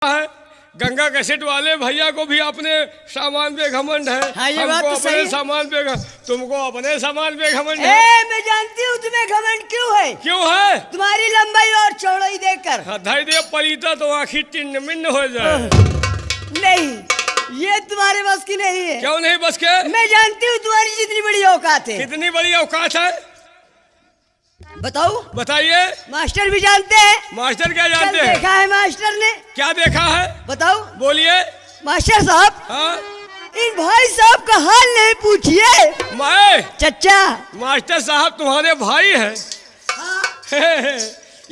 है गंगा कैसेट वाले भैया को भी अपने सामान पे घमंड है। हाँ, ये हमको बात तो अपने सही है। सामान पे तुमको अपने सामान पे घमंड है। मैं जानती हूँ तुम्हें घमंड क्यों है। क्यों है? तुम्हारी लंबाई और चौड़ाई देखकर। धैर्य दे पलीता तो आखिर टिन्न मिन्न हो जाए। नहीं, ये तुम्हारे बस की नहीं है। क्यों नहीं बस के? मैं जानती हूँ तुम्हारी जितनी बड़ी औकात है। कितनी बड़ी औकात है बताओ। बताइए। मास्टर भी जानते हैं। मास्टर क्या कल जानते हैं? देखा है मास्टर ने। क्या देखा है? बताओ। बोलिए। मास्टर साहब, हाँ? इन भाई साहब का हाल नहीं पूछिए। मैं चच्चा। मास्टर साहब तुम्हारे भाई हैं।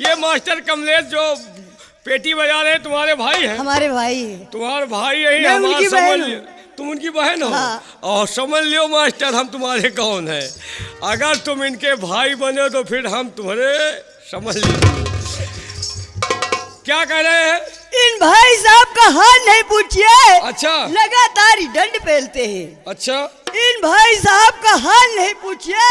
ये मास्टर कमलेश जो पेटी बजा रहे हैं तुम्हारे भाई हैं। हमारे भाई हैं। तुम्हारे भाई यही मैं हमारा उनकी समझ बहन लियो। हूँ। तुम उनकी बहन हो? हाँ। और समझ लियो मास्टर हम तुम्हारे कौन है। अगर तुम इनके भाई बने तो फिर हम तुम्हारे समझ लियो। क्या कह रहे हैं? इन भाई साहब का हाल नहीं पूछिए। अच्छा। लगातार ही दंड पेलते हैं। अच्छा। इन भाई साहब का हाल नहीं पूछिए।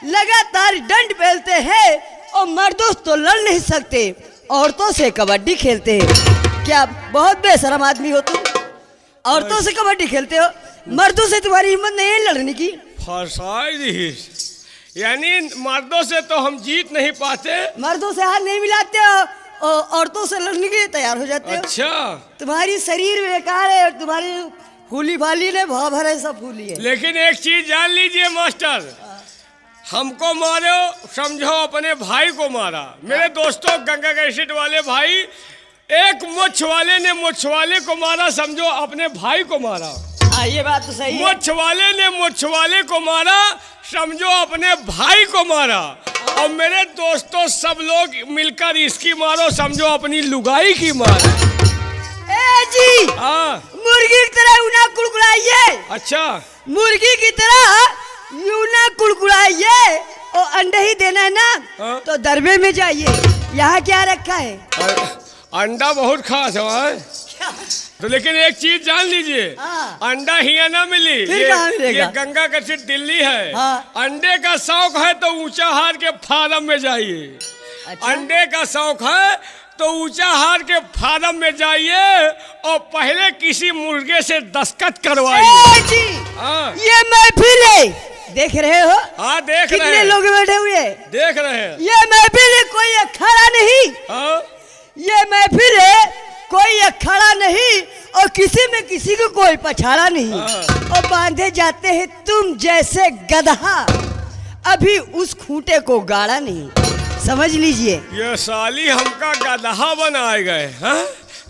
लगातार दंड पेलते हैं और मर्दों तो लड़ नहीं सकते, औरतों से कबड्डी खेलते हैं। क्या बहुत बेशरम आदमी हो तुम। औरतों से कबड्डी खेलते हो, मर्दों से तुम्हारी हिम्मत नहीं है लड़ने की। यानी मर्दों से तो हम जीत नहीं पाते। मर्दों से हाथ नहीं मिलाते हो और औरतों से लड़ने के लिए तैयार हो जाते हो। अच्छा। तुम्हारी शरीर बेकार है और तुम्हारी फूली फाली ने भाव भरे सब फूली है। लेकिन एक चीज जान लीजिए मास्टर, हमको मारो समझो अपने भाई को मारा। मेरे दोस्तों गंगा कैसेट वाले भाई, एक मुछ वाले ने मुछ वाले को मारा समझो अपने भाई को मारा। हाँ, ये बात तो सही है। मुछ वाले ने मुछ वाले को मारा समझो अपने भाई को मारा। और मेरे दोस्तों सब लोग मिलकर इसकी मारो समझो अपनी लुगाई की मारा। ए जी, हाँ। मुर्गी की तरह यूं ना कुड़कुड़ाइए। अच्छा। मुर्गी की तरह यूं ना कुड़कुड़ाइए और अंडे ही देना है ना। हाँ? तो दरबे में जाइए। यहाँ क्या रखा है? अंडा बहुत खास है। तो लेकिन एक चीज जान लीजिए, हाँ। अंडा ही ना मिली। फिर कहाँ मिलेगा? ये गंगा कैसेट दिल्ली है। हाँ। अंडे का शौक है तो ऊंचा हार के फार्म में जाइए। अच्छा? अंडे का शौक है तो ऊंचा हार के फार्म में जाइए और पहले किसी मुर्गे से दस्तखत करवाइए। ए जी, हाँ। ये महफिल है, देख रहे हो? हाँ देख रहे कितने हैं। लोग बैठे हुए हैं। देख रहे हैं। ये महफिल है, कोई अखाड़ा नहीं। हाँ? ये महफिल है, कोई अखाड़ा नहीं और किसी में किसी को कोई पछाड़ा नहीं। हाँ। और बांधे जाते हैं तुम जैसे गधा, अभी उस खूंटे को गाड़ा नहीं। समझ लीजिए। ये साली हमका गधा बनाए गए। हाँ?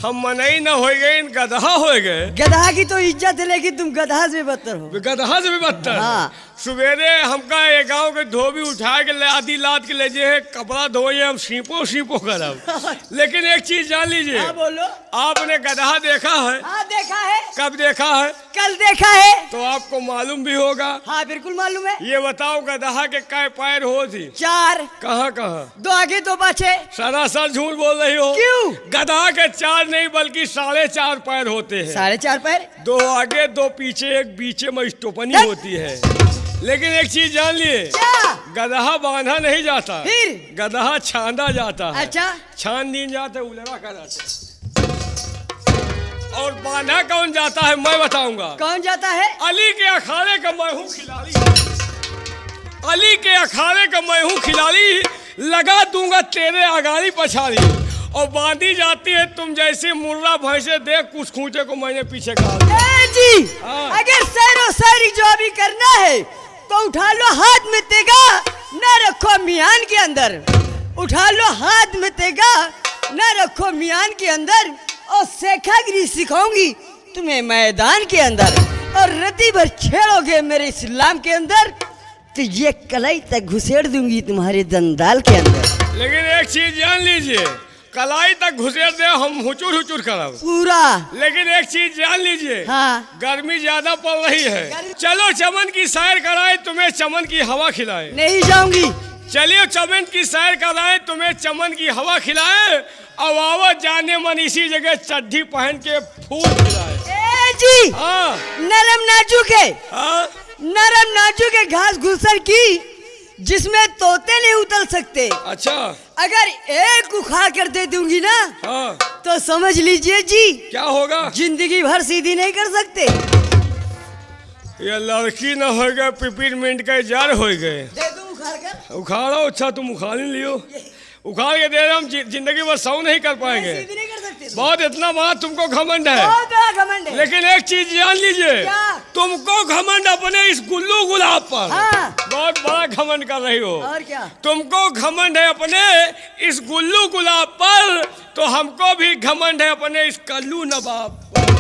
हम मनई न हो गए, इन गधा हो गए। गधा की तो इज्जत है लेकिन तुम गधा से बदतर हो। गधा से भी बदतर। हाँ। सवेरे हमका ये गांव के धोबी उठा के आधी लाद के ले जे कपड़ा धोए, हम सीपो करब। लेकिन एक चीज जान लीजिए। हाँ, बोलो। आपने गधा देखा है? हाँ, देखा है। कब देखा है? कल देखा है। तो आपको मालूम भी होगा। हाँ, बिल्कुल मालूम है। ये बताओ गधा के कै पैर हो थी? 4। कहाँ कहाँ? 2 आगे 2 पाछे। सरासर झूठ बोल रही हो। क्यों? गधा के 4 नहीं बल्कि 4.5 पैर होते हैं। 4.5 पैर। 2 आगे 2 पीछे, एक बीचे में स्टोपनी होती है। लेकिन एक चीज जान लिए, क्या? गधा बांधा नहीं जाता, फिर? गधा छांदा जाता है। अच्छा। छान दिन जाते उलरा कर जाते। और बांधा कौन जाता है मैं बताऊंगा। कौन जाता है? अली के अखाड़े का मैं हूँ खिलाड़ी। अली के अखाड़े का मैं हूँ खिलाड़ी, लगा दूंगा तेरे अगाड़ी पछाड़ी। और बांधी जाती है तुम जैसे मुर्रा भैंसे, देख कुछ खूंटे को मैंने पीछे काट दिया। ए जी, हाँ। अगर सैरो सैरी जो अभी करना है तो उठा लो हाथ में तेगा, न रखो मियान के अंदर। उठा लो हाथ में तेगा, न रखो मियान के अंदर। और सेखागिरी सिखाऊंगी तुम्हें मैदान के अंदर। और रति भर छेड़ोगे मेरे इस्लाम के अंदर तो ये कलाई तक घुसेड़ दूंगी तुम्हारे दंदाल के अंदर। लेकिन एक चीज जान लीजिए, कलाई तक घुसेड़ दे हम हुचुर करब पूरा। लेकिन एक चीज जान लीजिए। हाँ। गर्मी ज्यादा पड़ रही है, चलो चमन की सैर कराए, तुम्हें चमन की हवा खिलाए। नहीं जाऊंगी। चलिए चमन की सैर कराए, तुम्हें चमन की हवा खिलाए। अब आओ जाने मन इसी जगह चड्ढी पहन के फूल खिलाए। ए जी, हाँ। नरम नाजुक है। हाँ? नरम नाजुक है घास घुसल की, जिसमें तोते नहीं उतर सकते। अच्छा। अगर एक उखाड़ कर दे दूंगी ना हाँ तो समझ लीजिए जी क्या होगा? जिंदगी भर सीधी नहीं कर सकते। ये लड़की न हो गए पिपरमिंट के जार हो गए। दे दूं उखाड़ कर? उखाड़ो, अच्छा तुम उखाड़ ही लियो। उखाड़ के दे रहे हम जिंदगी भर सौ नहीं कर पाएंगे। सीधी नहीं कर सकते। बहुत इतना बड़ा तुमको घमंड है। बहुत बड़ा घमंड है। लेकिन एक चीज जान लीजिए, क्या? तुमको घमंड अपने इस गुल्लू गुलाब पर हाँ। बहुत बड़ा घमंड कर रही हो। और क्या? तुमको घमंड है अपने इस गुल्लू गुलाब पर, तो हमको भी घमंड है अपने इस कल्लू नवाब पर।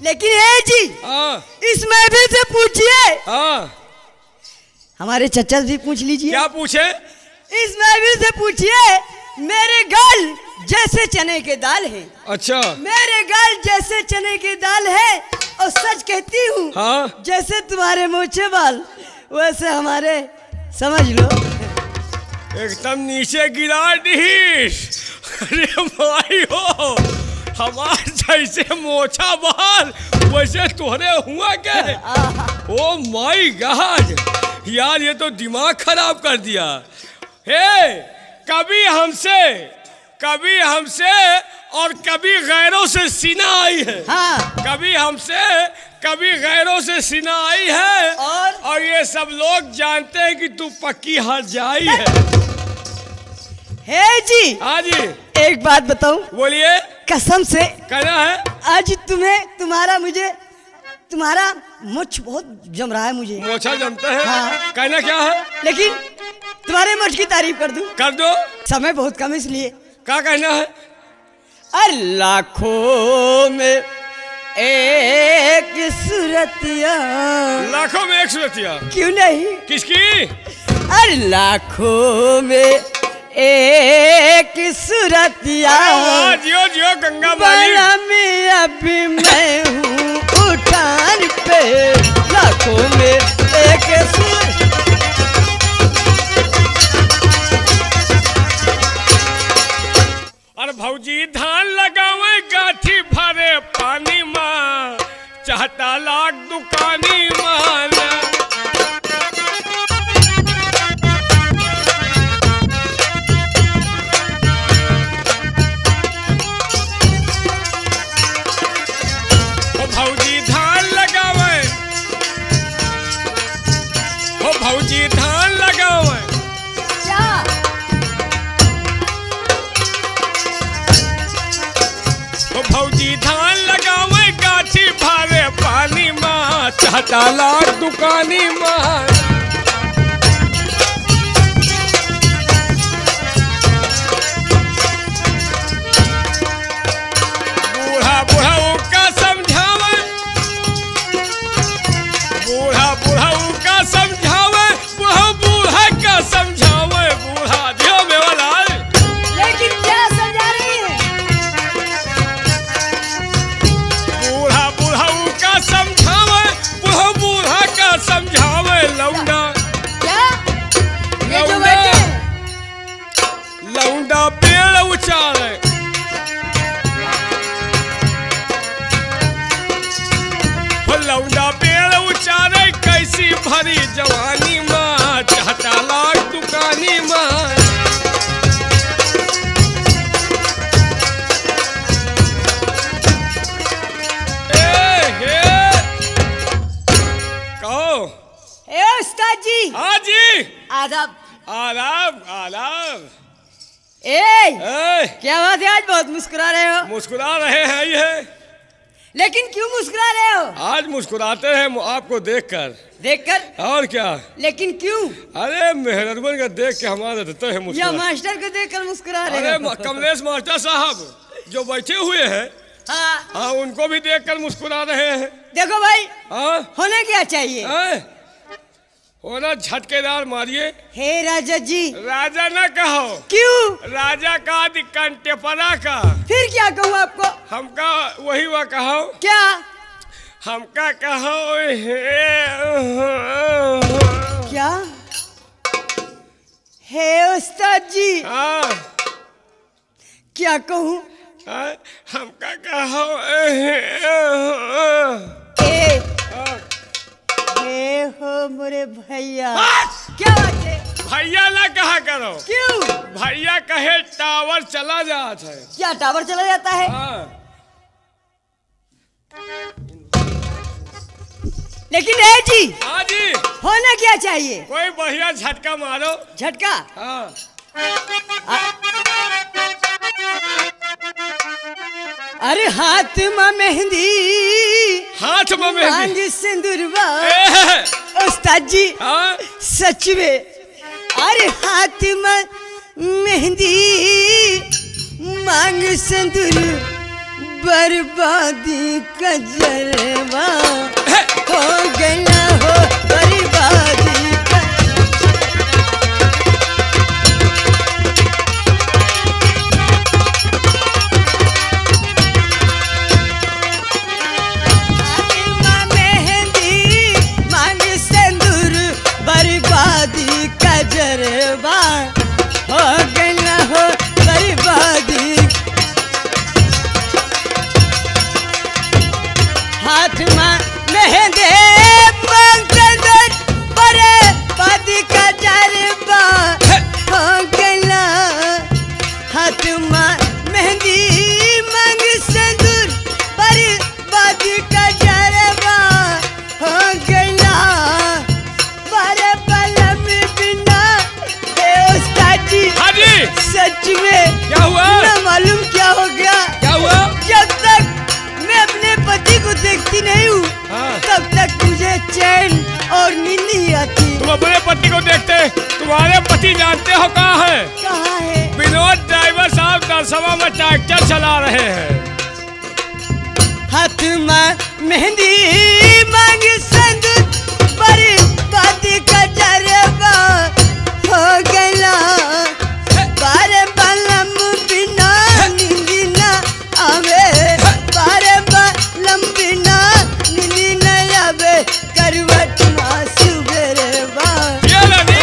लेकिन ये जी हाँ इस महफिल से पूछिए, हाँ हमारे चचा से भी पूछ लीजिए। क्या पूछे? इस महफिल से पूछिए, मेरे गाल जैसे चने के दाल है। अच्छा मेरे गाल जैसे चने के दाल है, और सच कहती हूँ हाँ जैसे तुम्हारे मोछे बाल वैसे हमारे, समझ लो। एकदम नीचे गिरा डीश। अरे भाई हो, हमार जैसे मोछा बाल वैसे तोहरे हुआ क्या? ओ माय गॉड यार, ये तो दिमाग खराब कर दिया। हे, कभी हमसे और कभी गैरों से सीना आई है। हाँ। कभी हमसे कभी गैरों से सीना आई है, और ये सब लोग जानते हैं कि तू पक्की हार जाई है। हे जी हाँ जी एक बात बताऊं, बोलिए। कसम से कहना है आज तुम्हारा मुझ बहुत जम रहा है मुझे। मोछा जमता है। हाँ। कहना क्या है? लेकिन तुम्हारे मुझ की तारीफ कर दूं? कर दो। समय बहुत कम इसलिए। क्या कहना है? लाखों में एक सूरतिया। लाखों में एक सूरतिया? क्यों नहीं? किसकी? अरे लाखों में एक सूरतिया। जियो जियो गंगा माली। में अभी मैं हूँ उठान पे, लाखों में एक अरे भौजी धान लगावे गाठी भरे पानी माँ, चाहता लाख दुकानी मान। भौजी धान लगावे, ओ भौजी धान लगावे। क्या? ओ भौजी धान लगावे गाठी भारे पानी माँ, चाहता लाख दुकानी माँ। बूढ़ा बूढ़ा का समझावे, बूढ़ा बूढ़ा का समझावे, बूढ़ा बूढ़ा का समझावे, बूढ़ा जियो मेवाला। लेकिन क्या समझा रही है? बूढ़ा बूढ़ा का समझावे, बूढ़ा बूढ़ा का समझावे लौंडा। क्या? ये जो बैठे हैं। लौंडा पेड़ उचारे, लौंडा पेड़ उचारे, कैसी भरी जवानी माँ, चाहता लाख दुकानी माँ। कहो। ए उस्ताद जी। हाँ जी। आदाब। आदाब आदाब। क्या बात है, आज बहुत मुस्कुरा रहे हो? मुस्कुरा रहे हैं ये। लेकिन क्यों मुस्कुरा रहे हो? आज मुस्कुराते हैं आपको देखकर। देखकर? और क्या? लेकिन क्यों? अरे मेहरबान का देख के हमारा देते हैं या मुस्कुरा। मास्टर को देखकर मुस्कुरा रहे अरे हो? कमलेश मास्टर साहब जो बैठे हुए हैं, हाँ। हाँ उनको भी देखकर मुस्कुरा रहे हैं। देखो भाई, हाँ होना क्या चाहिए? होना झटकेदार मारिए। हे राजा जी। राजा ना कहो। क्यों? राजा का कंटेपरा का। फिर क्या कहूँ आपको? हमका वही वह कहो। क्या? हमका कहो। क्या? हे उस्ताद जी। हाँ क्या कहूँ? हमका कहो। हे हो मोरे भैया। क्या बात है? भैया ना कहा करो, क्यों? भैया कहे टावर चला जाता है। क्या टावर चला जाता है? हाँ। लेकिन है जी, हाँ जी, होना क्या चाहिए? कोई बढ़िया झटका मारो। झटका? हाँ। अरे हाथ में मेहंदी, हाथ में मेहंदी, मांग सिंदूरवा। ए, उस्ताद जी, हाँ। सच में, अरे हाथ में मेहंदी, मांग सिंदूर, बर्बादी का जलवा हो गया हो, बर्बादी का। मेहंदी मांग सिंदूर, बर्बादी का जलवा हो गया हो, बर्बादी। हाथ में मेहंदी मांग सिंदूर, बर्बादी का जलवा हो गया। हाथ में मेहंदी मांग सिंदूर, बर्बादी का जलवा हो गया। बारे पलम बिना उस्ताद जी, हाँ जी, सच में क्या हुआ? ना मालूम क्या हो गया। क्या हुआ? जब तक मैं अपने पति को देखती नहीं हूँ, हाँ। तब तक मुझे चैन और नींद नहीं आती। तुम अपने पति को देखते, तुम्हारे पति जानते हो कहाँ है? कहाँ है? विनोद ड्राइवर साहब दरसवा में ट्रैक्टर चला रहे हैं। हाथ में मेहंदी मांग सिंदूर, बर्बादी का जलवा हो गया। बारे बलम बिना नींद न आवे, बारे बलम बिना नींद न आवे, करवट ना सुबेरे बा। ये लगी।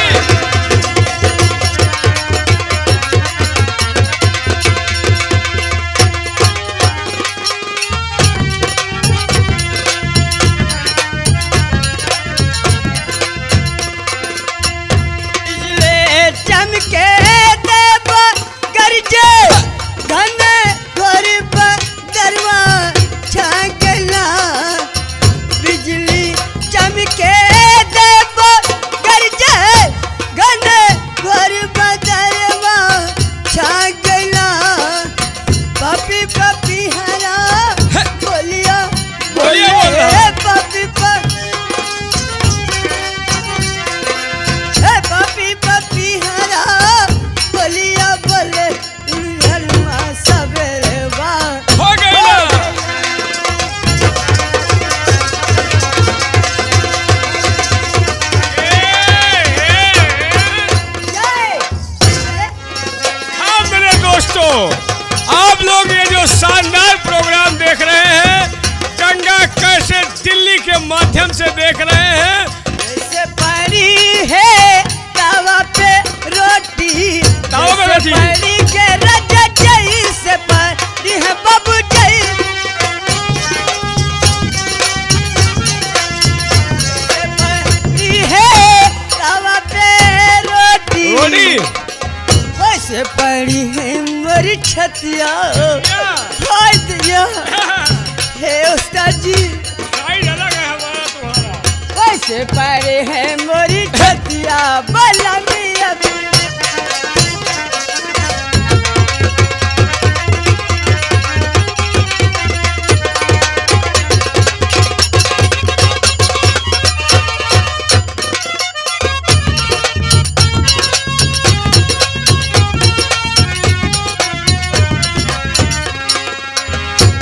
बिजली चमके देव गरजे, घन घोर बदरवा छा गया। बिजली चमके देव गरजे, घन घोर बदरवा छा गया। पपी पपी हरा बोलिया बोलिए, बोल रहा। पपी पपी पपी हरा बोलिया बोले, घर में सवेरे बा हो गई ना। हाँ मेरे दोस्तों, आप लोग ये जो शानदार प्रोग्राम देख रहे हैं, गंगा कैसे दिल्ली के माध्यम से देख रहे हैं। जैसे पड़ी है तावा पे रोटी, तावा पे रोटी। जैसे पड़ी के राजा जई से पड़ी है बाबू जई। जैसे पड़ी है तावा पे रोटी, वैसे पड़ी है मोरी छतिया। हाय दिया हे उस्ताद जी, साइड अलग है हमारा तुम्हारा। वैसे पड़े हैं मोरी छतिया, बला मिया भी।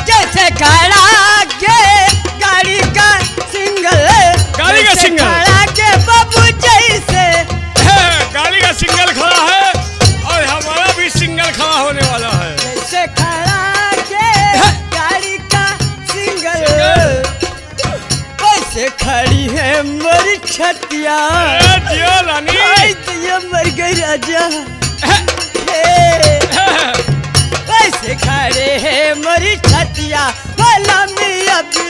जैसे खड़ा के गाड़ी का सिंगल, गाड़ी का जैसे सिंगल। खड़ा के बाबू जैसे, गाड़ी का सिंगल खड़ा है और हमारा भी सिंगल खड़ा होने वाला है। जैसे खड़ा के गाड़ी का सिंगल, वैसे खड़ी है मोरी छतिया। जियो रानी। हाय दिया मर गई राजा। हे वैसे खड़े है मोरी छतिया, भला मिया भी।